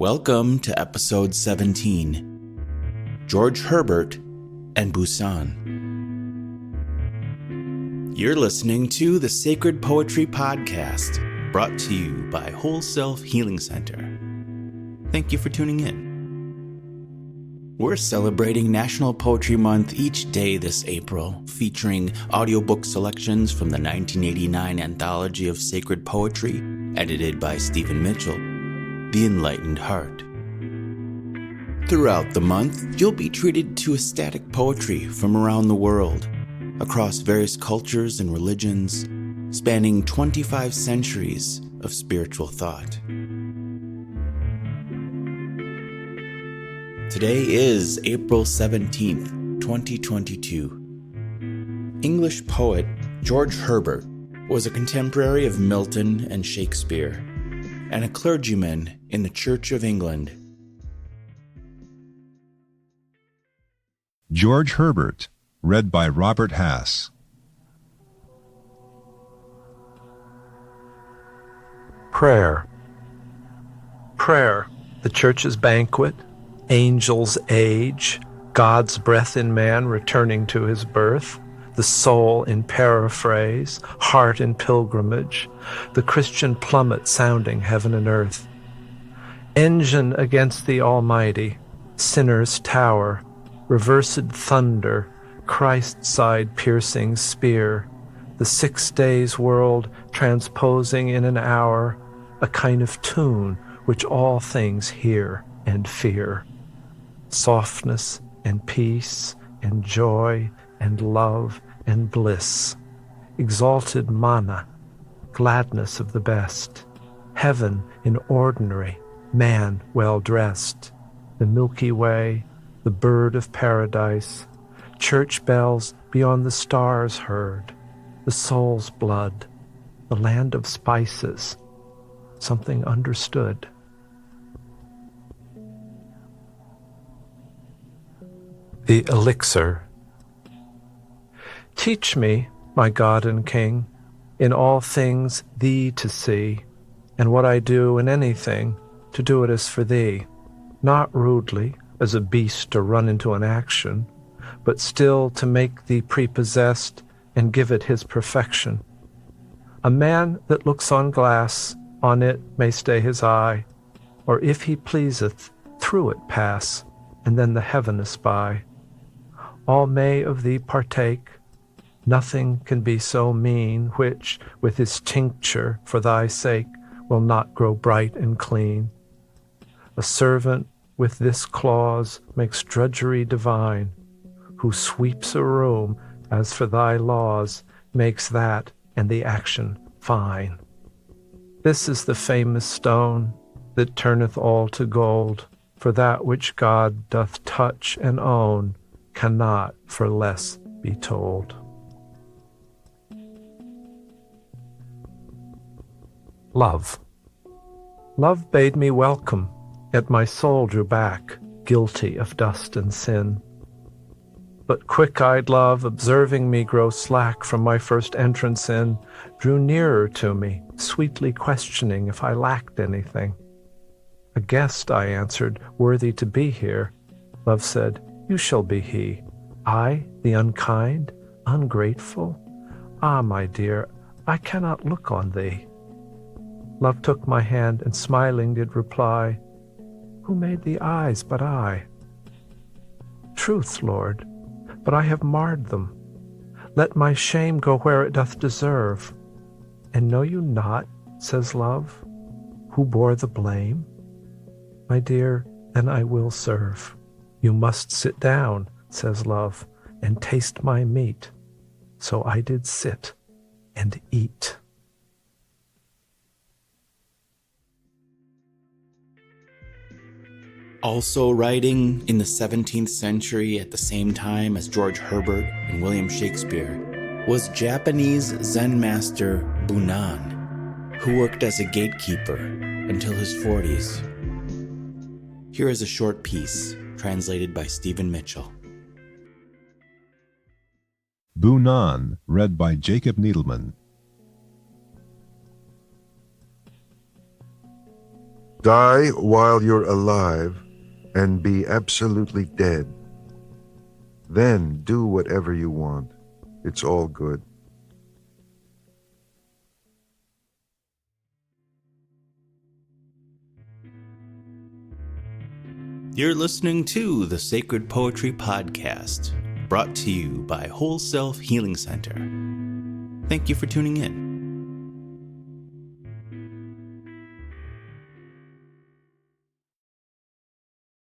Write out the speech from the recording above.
Welcome to episode 17, George Herbert and Bunan. You're listening to the Sacred Poetry Podcast, brought to you by Whole Self Healing Center. Thank you for tuning in. We're celebrating National Poetry Month each day this April, featuring audiobook selections from the 1989 anthology of sacred poetry, edited by Stephen Mitchell, The Enlightened Heart. Throughout the month, you'll be treated to ecstatic poetry from around the world, across various cultures and religions, spanning 25 centuries of spiritual thought. Today is April 17th, 2022. English poet George Herbert was a contemporary of Milton and Shakespeare, and a clergyman in the Church of England. George Herbert, read by Robert Hass. Prayer. Prayer, the Church's banquet, angels' age, God's breath in man returning to his birth, the soul in paraphrase, heart in pilgrimage, the Christian plummet sounding heaven and earth. Engine against the Almighty, sinner's tower, reversed thunder, Christ's side piercing spear, the 6 days' world transposing in an hour, a kind of tune which all things hear and fear. Softness and peace and joy and love and bliss, exalted manna, gladness of the best, heaven in ordinary, man well dressed, the Milky Way, the bird of paradise, church bells beyond the stars heard, the soul's blood, the land of spices, something understood. The Elixir. Teach me, my God and King, in all things Thee to see, and what I do in anything, to do it as for Thee, not rudely, as a beast to run into an action, but still to make Thee prepossessed and give it his perfection. A man that looks on glass, on it may stay his eye, or if he pleaseth, through it pass, and then the heaven espy. All may of Thee partake, nothing can be so mean, which, with his tincture, for Thy sake, will not grow bright and clean. A servant with this clause makes drudgery divine, who sweeps a room, as for Thy laws, makes that and the action fine. This is the famous stone that turneth all to gold, for that which God doth touch and own cannot for less be told. Love. Love bade me welcome, yet my soul drew back, guilty of dust and sin. But quick-eyed love, observing me grow slack from my first entrance in, drew nearer to me, sweetly questioning if I lacked anything. A guest, I answered, worthy to be here. Love said, You shall be he. I, the unkind, ungrateful? Ah, my dear, I cannot look on thee. Love took my hand and smiling did reply, Who made the eyes but I? Truth, Lord, but I have marred them. Let my shame go where it doth deserve. And know you not, says Love, who bore the blame? My dear, then I will serve. You must sit down, says Love, and taste my meat. So I did sit and eat. Also writing in the 17th century at the same time as George Herbert and William Shakespeare was Japanese Zen master Bunan, who worked as a gatekeeper until his 40s. Here is a short piece translated by Stephen Mitchell. Bunan, read by Jacob Needleman. Die while you're alive and be absolutely dead. Then do whatever you want. It's all good. You're listening to the Sacred Poetry Podcast, brought to you by Whole Self Healing Center. Thank you for tuning in.